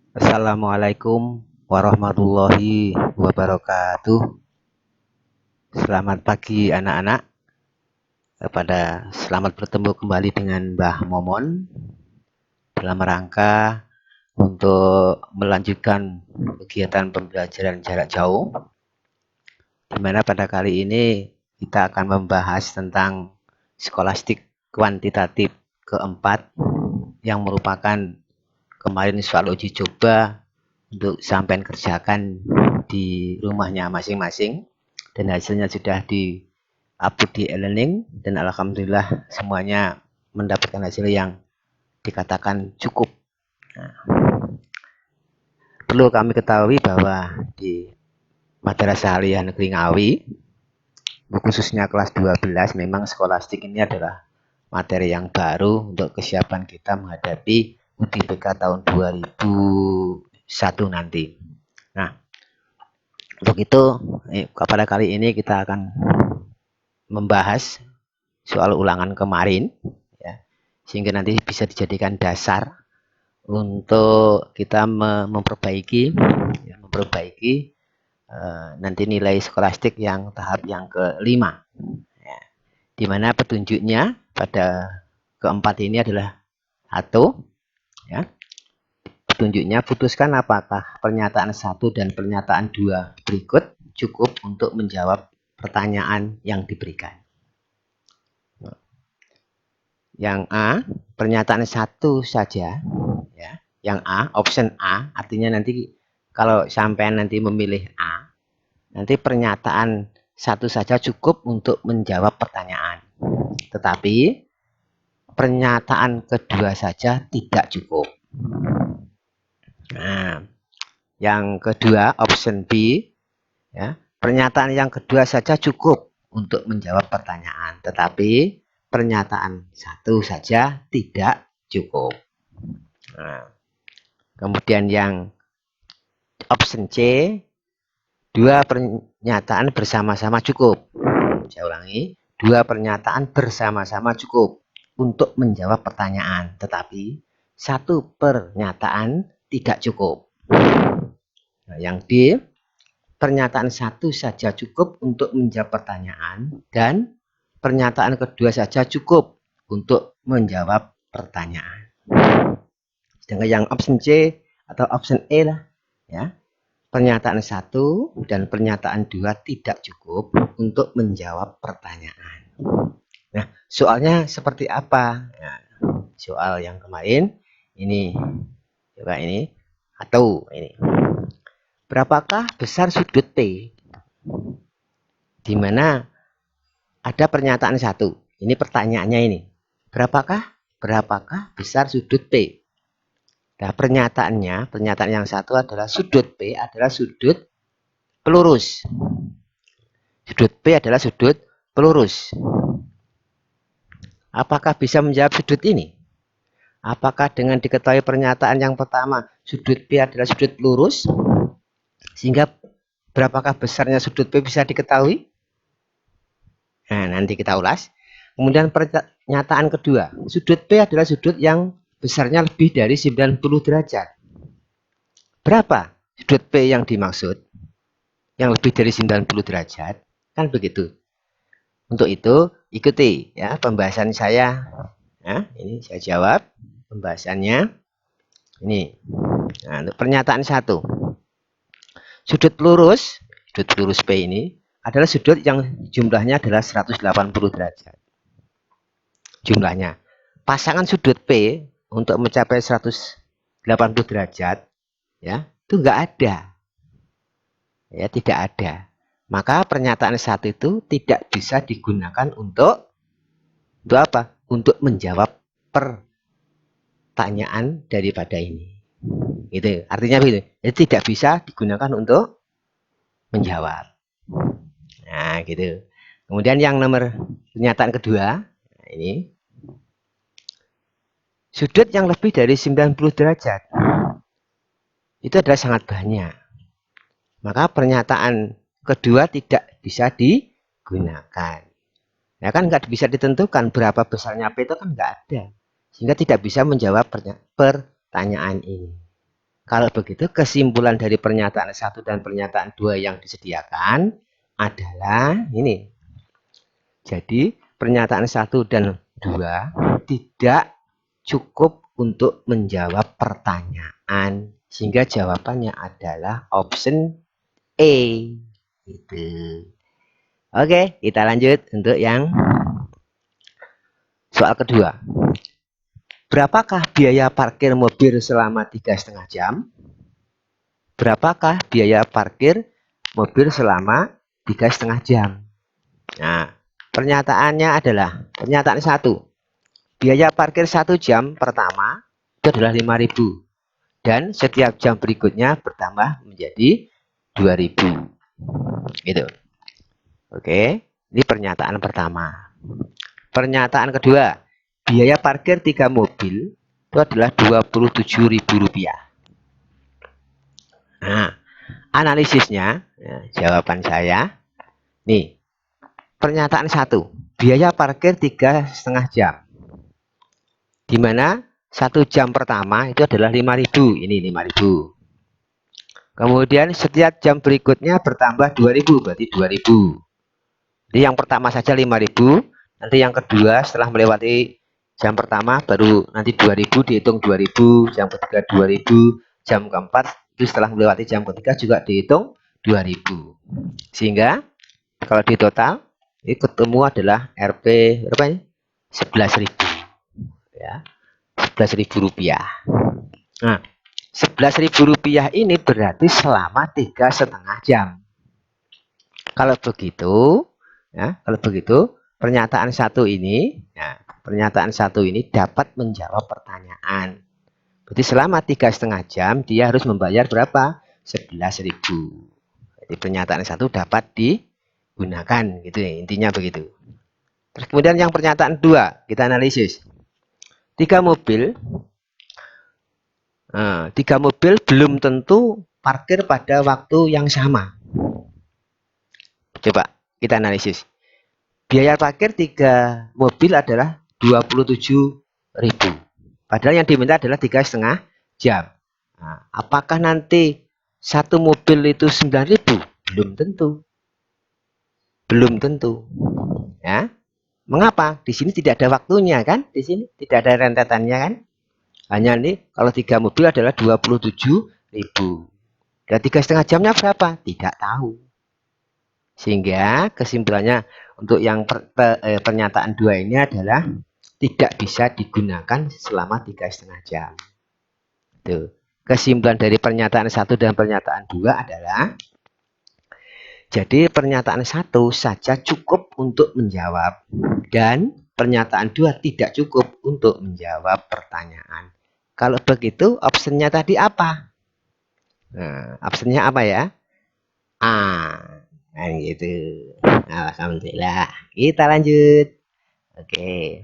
Assalamualaikum warahmatullahi wabarakatuh. Selamat pagi anak-anak. Selamat bertemu kembali dengan Mbah Momon dalam rangka untuk melanjutkan kegiatan pembelajaran jarak jauh, di mana pada kali ini kita akan membahas tentang skolastik kuantitatif keempat yang merupakan kemarin soal uji coba untuk sampai kerjakan di rumahnya masing-masing, dan hasilnya sudah di upload di e-learning, dan alhamdulillah semuanya mendapatkan hasil yang dikatakan cukup. Nah, perlu kami ketahui bahwa di Madrasah Aliyah Negeri Ngawi, khususnya kelas 12, memang skolastik ini adalah materi yang baru untuk kesiapan kita menghadapi UTBK tahun 2001 nanti. Nah, untuk itu pada kali ini kita akan membahas soal ulangan kemarin, ya, sehingga nanti bisa dijadikan dasar untuk kita memperbaiki nanti nilai skolastik yang tahap yang kelima, ya, di mana petunjuknya pada keempat ini adalah satu, ya, petunjuknya putuskan apakah pernyataan 1 dan pernyataan 2 berikut cukup untuk menjawab pertanyaan yang diberikan. Yang A, pernyataan 1 saja, ya. Yang A, option A, artinya nanti kalau sampai nanti memilih A, nanti pernyataan 1 saja cukup untuk menjawab pertanyaan. Tetapi pernyataan kedua saja tidak cukup. Nah, yang kedua, option B, ya, pernyataan yang kedua saja cukup untuk menjawab pertanyaan, tetapi pernyataan 1 saja tidak cukup. Nah, kemudian yang option C, 2 pernyataan bersama-sama cukup. Saya ulangi, 2 pernyataan bersama-sama cukup untuk menjawab pertanyaan, tetapi 1 pernyataan tidak cukup. Nah, yang D, pernyataan 1 saja cukup untuk menjawab pertanyaan, dan pernyataan kedua saja cukup untuk menjawab pertanyaan. Sedangkan yang option C atau option E lah, ya, pernyataan 1 dan pernyataan 2 tidak cukup untuk menjawab pertanyaan. Nah, soalnya seperti apa? Nah, soal yang kemarin ini, coba ini, atau ini. Berapakah besar sudut P? Di mana ada pernyataan 1. Ini pertanyaannya ini. Berapakah besar sudut P? Nah, pernyataan yang satu adalah sudut P adalah sudut pelurus. Sudut P adalah sudut pelurus. Apakah bisa menjawab sudut ini? Apakah dengan diketahui pernyataan yang pertama, sudut P adalah sudut lurus, sehingga berapakah besarnya sudut P bisa diketahui? Nah, nanti kita ulas. Kemudian pernyataan kedua, sudut P adalah sudut yang besarnya lebih dari 90 derajat. Berapa sudut P yang dimaksud? Yang lebih dari 90 derajat? Kan begitu. Untuk itu, ikuti ya pembahasan saya. Nah, ini saya jawab pembahasannya. Ini. Nah, untuk pernyataan 1. Sudut lurus P ini adalah sudut yang jumlahnya adalah 180 derajat. Jumlahnya. Pasangan sudut P untuk mencapai 180 derajat, ya, itu enggak ada. Ya, tidak ada. Maka pernyataan 1 itu tidak bisa digunakan untuk apa? Untuk menjawab pertanyaan daripada ini. Gitu. Artinya begitu. Jadi tidak bisa digunakan untuk menjawab. Nah, gitu. Kemudian yang nomor pernyataan kedua, nah ini. Sudut yang lebih dari 90 derajat itu adalah sangat banyak. Maka pernyataan kedua tidak bisa digunakan. Nah, kan nggak bisa ditentukan berapa besarnya P, itu kan nggak ada. Sehingga tidak bisa menjawab pertanyaan ini. Kalau begitu kesimpulan dari pernyataan 1 dan pernyataan 2 yang disediakan adalah ini. Jadi pernyataan 1 dan 2 tidak cukup untuk menjawab pertanyaan. Sehingga jawabannya adalah option A. Gitu. Oke, kita lanjut untuk yang soal kedua. Berapakah biaya parkir mobil selama 3,5 jam? Berapakah biaya parkir mobil selama 3,5 jam? Nah, pernyataannya adalah pernyataan 1. Biaya parkir 1 jam pertama itu adalah 5.000 dan setiap jam berikutnya bertambah menjadi 2.000. Gitu. Oke, ini pernyataan pertama. Pernyataan kedua, biaya parkir 3 mobil itu adalah Rp27.000. Nah, analisisnya, ya, jawaban saya, nih, pernyataan 1, biaya parkir 3,5 jam. Di mana 1 jam pertama itu adalah 5.000, ini 5.000. Kemudian setiap jam berikutnya bertambah 2.000, berarti 2.000. Jadi yang pertama saja 5.000, nanti yang kedua setelah melewati jam pertama baru nanti 2.000 dihitung 2.000, jam ketiga 2.000, jam keempat itu setelah melewati jam ketiga juga dihitung 2.000. Sehingga kalau di total ini ketemu adalah Rp berapa ya? 11.000. Ya. Rp11.000. Nah, Rp11.000 ini berarti selama 3,5 jam. Kalau begitu, ya, pernyataan 1 ini, ya, pernyataan 1 ini dapat menjawab pertanyaan. Berarti selama 3,5 jam dia harus membayar berapa? 11.000. Jadi pernyataan 1 dapat digunakan, gitu ya, intinya begitu. Terus kemudian yang pernyataan 2 kita analisis. 3 mobil belum tentu parkir pada waktu yang sama. Coba kita analisis. Biaya parkir 3 mobil adalah 27.000. Padahal yang diminta adalah 3,5 jam. Nah, apakah nanti satu mobil itu 9.000? Belum tentu. Belum tentu. Ya. Mengapa? Di sini tidak ada waktunya kan? Di sini tidak ada rentetannya kan? Hanya nih kalau 3 mobil adalah 27.000. Dan 3,5 jamnya berapa? Tidak tahu. Sehingga kesimpulannya untuk yang pernyataan 2 ini adalah tidak bisa digunakan selama 3,5 jam. Tuh. Kesimpulan dari pernyataan 1 dan pernyataan 2 adalah jadi pernyataan 1 saja cukup untuk menjawab dan pernyataan 2 tidak cukup untuk menjawab pertanyaan. Kalau begitu optionnya tadi apa? Nah, optionnya apa ya? A. Nah, gitu. Alhamdulillah. Kita lanjut. Oke.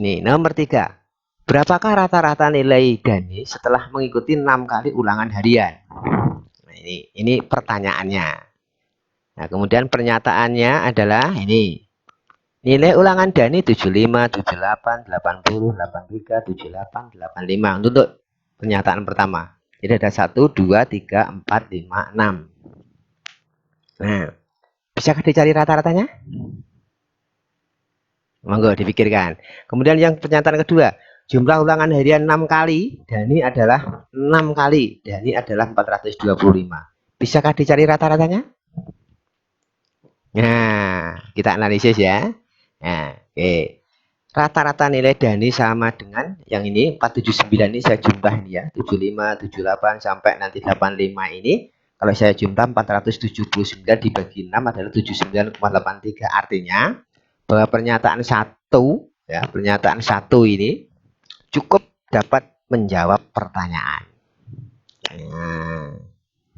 Nih, nomor 3. Berapakah rata-rata nilai Dani setelah mengikuti 6 kali ulangan harian? Nah, ini pertanyaannya. Nah, kemudian pernyataannya adalah ini. Nilai ulangan Dani 75, 78, 80, 83, 78, 85. Untuk pernyataan pertama. Jadi ada 1, 2, 3, 4, 5, 6. Nah, bisakah dicari rata-ratanya? Monggo dipikirkan. Kemudian yang pernyataan kedua, jumlah ulangan harian 6 kali, Dani adalah 6 kali, Dani adalah 425. Bisakah dicari rata-ratanya? Nah, kita analisis ya. Nah, oke. Rata-rata nilai Dani sama dengan yang ini 479 ini saya jumlah ini ya, 75, 78 sampai nanti 85 ini. Kalau saya jumlah 479 dibagi 6 adalah 79,83. Artinya bahwa pernyataan 1 ya, pernyataan 1 ini cukup dapat menjawab pertanyaan. Nah,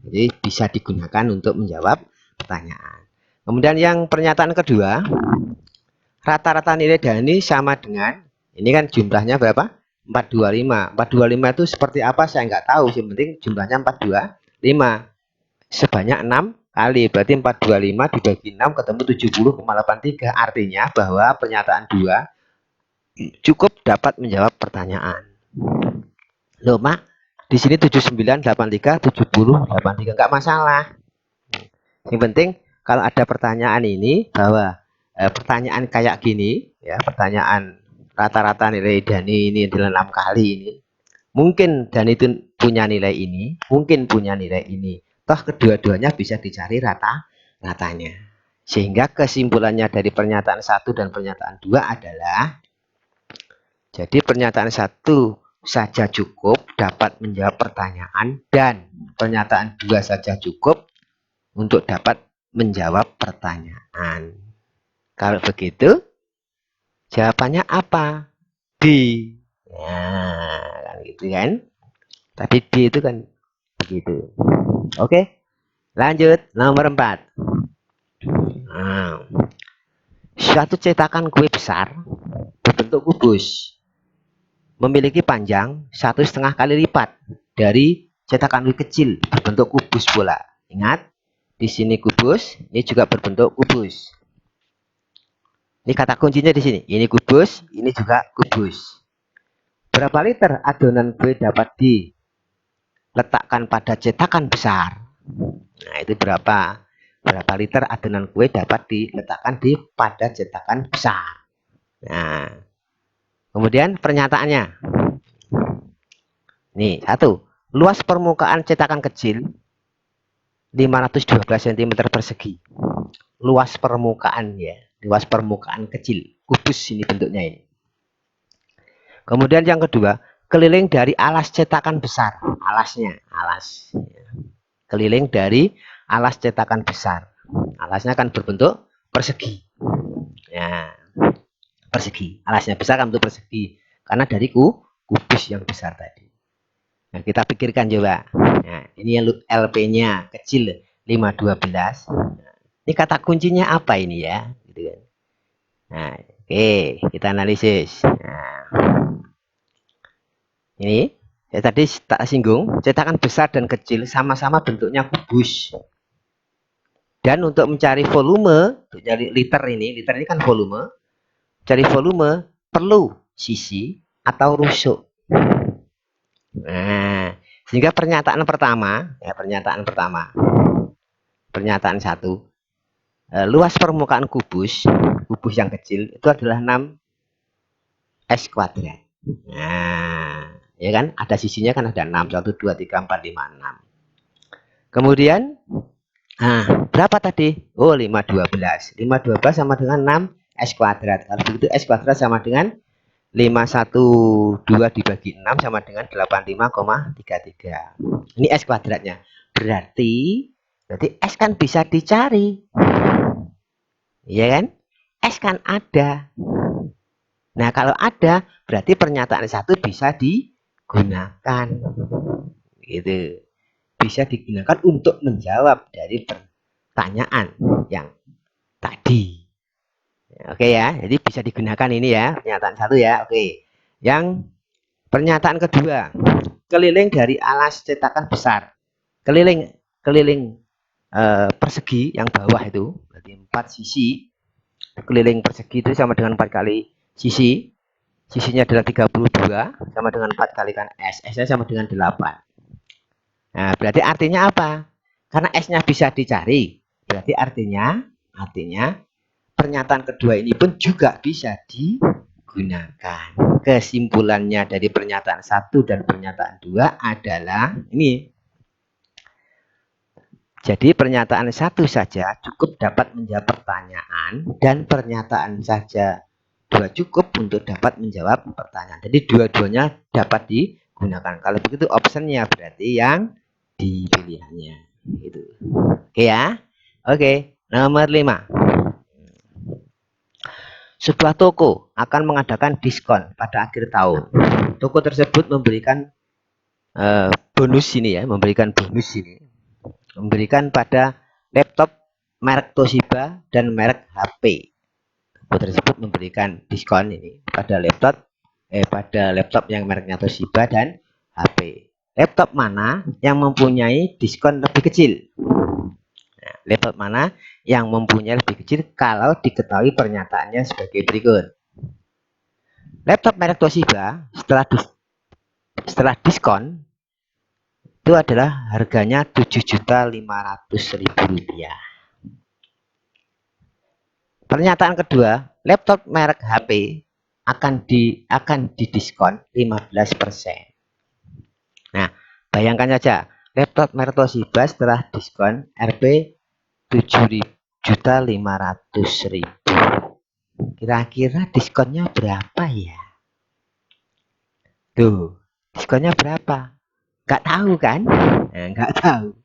jadi bisa digunakan untuk menjawab pertanyaan. Kemudian yang pernyataan kedua, rata-rata nilai Dani sama dengan ini kan jumlahnya berapa? 425. 425 itu seperti apa saya nggak tahu, yang penting jumlahnya 425 sebanyak 6 kali, berarti 425 dibagi 6 ketemu 70,83. Artinya bahwa pernyataan 2 cukup dapat menjawab pertanyaan. Loh, Mak, Di sini 79, 83, 70, 83 nggak masalah. Yang penting kalau ada pertanyaan ini bahwa pertanyaan kayak gini ya, pertanyaan rata-rata nilai Dani ini adalah 6 kali ini. Mungkin Dani itu punya nilai ini, mungkin punya nilai ini. Toh kedua-duanya bisa dicari ratanya. Sehingga kesimpulannya dari pernyataan 1 dan pernyataan 2 adalah jadi pernyataan 1 saja cukup dapat menjawab pertanyaan dan pernyataan 2 saja cukup untuk dapat menjawab pertanyaan. Kalau begitu, jawabannya apa? B. Nah, kan gitu kan. Tapi D itu kan begitu. Oke, lanjut nomor 4. Nah, suatu cetakan kue besar berbentuk kubus memiliki panjang 1,5 kali lipat dari cetakan kue kecil berbentuk kubus pula. Ingat, di sini kubus, ini juga berbentuk kubus. Ini kata kuncinya di sini. Ini kubus, ini juga kubus. Berapa liter adonan kue dapat diletakkan pada cetakan besar? Nah, itu berapa liter adonan kue dapat diletakkan pada cetakan besar. Nah, kemudian pernyataannya. Nih, 1. Luas permukaan cetakan kecil 512 cm persegi. Luas permukaan ya. Luas permukaan kecil. Kubus ini bentuknya ini. Kemudian yang kedua, keliling dari alas cetakan besar. Alasnya, alas. Keliling dari alas cetakan besar. Alasnya akan berbentuk persegi. Ya, persegi. Alasnya besar kan bentuk persegi. Karena dari kubus yang besar tadi. Nah, kita pikirkan coba. Nah, ini yang LP-nya kecil 512. Nah, ini kata kuncinya apa ini ya? Gitu kan. Nah, oke, kita analisis. Nah, ini ya tadi tak singgung, cetakan besar dan kecil sama-sama bentuknya kubus. Dan untuk mencari volume, untuk cari liter ini kan volume. Cari volume perlu sisi atau rusuk. Nah, sehingga pernyataan pertama, pernyataan 1, luas permukaan kubus yang kecil itu adalah 6 S kuadrat. Nah, ya kan? Ada sisinya kan ada 6, 1, 2, 3, 4, 5, 6. Kemudian, berapa tadi? Oh, 512. 512 sama dengan 6 S kuadrat. Kalau begitu S kuadrat sama dengan 512 dibagi 6 sama dengan 85,33. Ini S kuadratnya. Berarti S kan bisa dicari. Iya kan? S kan ada. Nah, kalau ada, berarti pernyataan 1 bisa digunakan. Gitu. Bisa digunakan untuk menjawab dari pertanyaan yang tadi. Oke ya, jadi bisa digunakan ini ya, pernyataan 1 ya. Oke. Yang pernyataan kedua, keliling dari alas cetakan besar. Keliling persegi yang bawah itu, berarti 4 sisi. Keliling persegi itu sama dengan 4 kali sisi. Sisinya adalah 32 sama dengan 4 kalikan S. S-nya sama dengan 8. Nah, berarti artinya apa? Karena S-nya bisa dicari. Berarti artinya pernyataan kedua ini pun juga bisa digunakan. Kesimpulannya dari pernyataan 1 dan pernyataan 2 adalah ini. Jadi pernyataan 1 saja cukup dapat menjawab pertanyaan dan pernyataan saja 2 cukup untuk dapat menjawab pertanyaan. Jadi dua-duanya dapat digunakan. Kalau begitu optionnya berarti yang dipilihannya. Gitu. Oke ya. Oke, nomor 5. Sebuah toko akan mengadakan diskon pada akhir tahun. Toko tersebut memberikan bonus ini ya, memberikan pada laptop merek Toshiba dan merek HP. Toko tersebut memberikan diskon ini pada laptop yang mereknya Toshiba dan HP. Laptop mana yang mempunyai diskon lebih kecil? Nah, laptop mana yang mempunyai lebih kecil kalau diketahui pernyataannya sebagai berikut. Laptop merek Toshiba setelah diskon itu adalah harganya Rp7.500.000. Pernyataan kedua, laptop merek HP akan didiskon 15%. Nah, bayangkan saja, laptop merek Toshiba setelah diskon Rp 7.500.000. Kira-kira diskonnya berapa ya? Tuh, diskonnya berapa? Nggak tahu kan? Nah, nggak tahu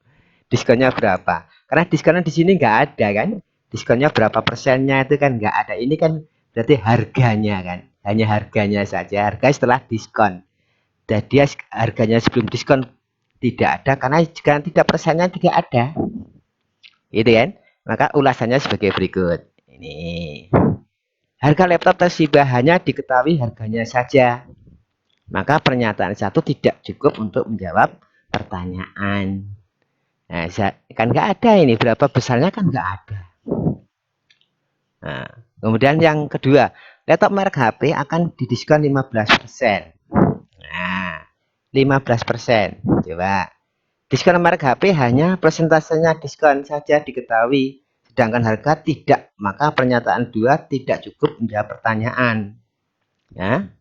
diskonnya berapa. Karena diskonnya di sini nggak ada kan? Diskonnya berapa persennya itu kan nggak ada. Ini kan berarti harganya kan? Hanya harganya saja. Harga setelah diskon. Jadi harganya sebelum diskon tidak ada karena jika tidak persennya tidak ada. Gitu kan? Maka ulasannya sebagai berikut. Ini. Harga laptop Toshiba hanya diketahui harganya saja. Maka pernyataan satu tidak cukup untuk menjawab pertanyaan. Nah, kan nggak ada ini. Berapa besarnya kan nggak ada. Nah, kemudian yang kedua, laptop merek HP akan didiskon 15%. Nah, 15%. Coba. Diskon merek HP hanya persentasenya diskon saja diketahui. Sedangkan harga tidak. Maka pernyataan dua tidak cukup menjawab pertanyaan. Ya,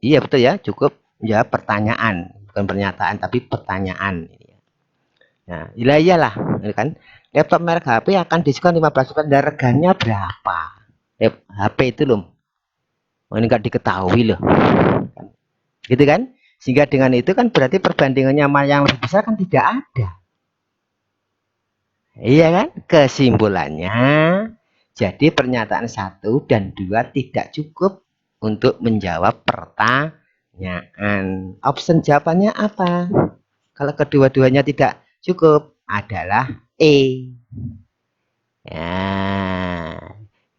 iya betul ya, cukup menjawab pertanyaan, bukan pernyataan tapi pertanyaan. Nah, iyalah, kan? Laptop merek HP akan diskon 15%. Harganya berapa? HP itu loh. Oh, ini nggak diketahui loh. Gitu kan? Sehingga dengan itu kan berarti perbandingannya sama yang lebih besar kan tidak ada. Iya kan? Kesimpulannya, jadi pernyataan 1 dan 2 tidak cukup untuk menjawab pertanyaan. Option jawabannya apa? Kalau kedua-duanya tidak cukup adalah E. Ya,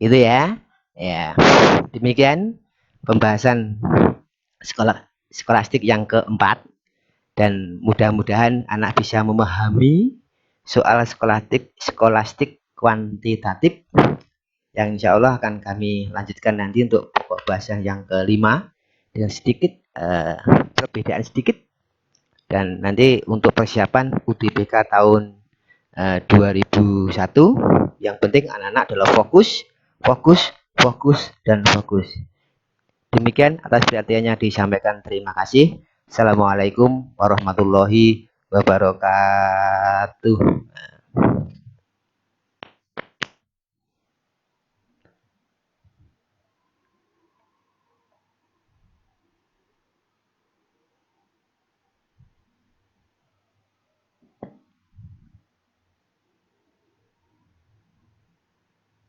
itu ya. Ya, demikian pembahasan skolastik yang keempat, dan mudah-mudahan anak bisa memahami soal skolastik kuantitatif yang insya Allah akan kami lanjutkan nanti untuk pokok bahasan yang kelima dengan sedikit perbedaan sedikit. Dan nanti untuk persiapan UTBK tahun 2001, yang penting anak-anak adalah fokus, dan fokus. Demikian atas perhatiannya disampaikan. Terima kasih. Assalamualaikum warahmatullahi wabarakatuh.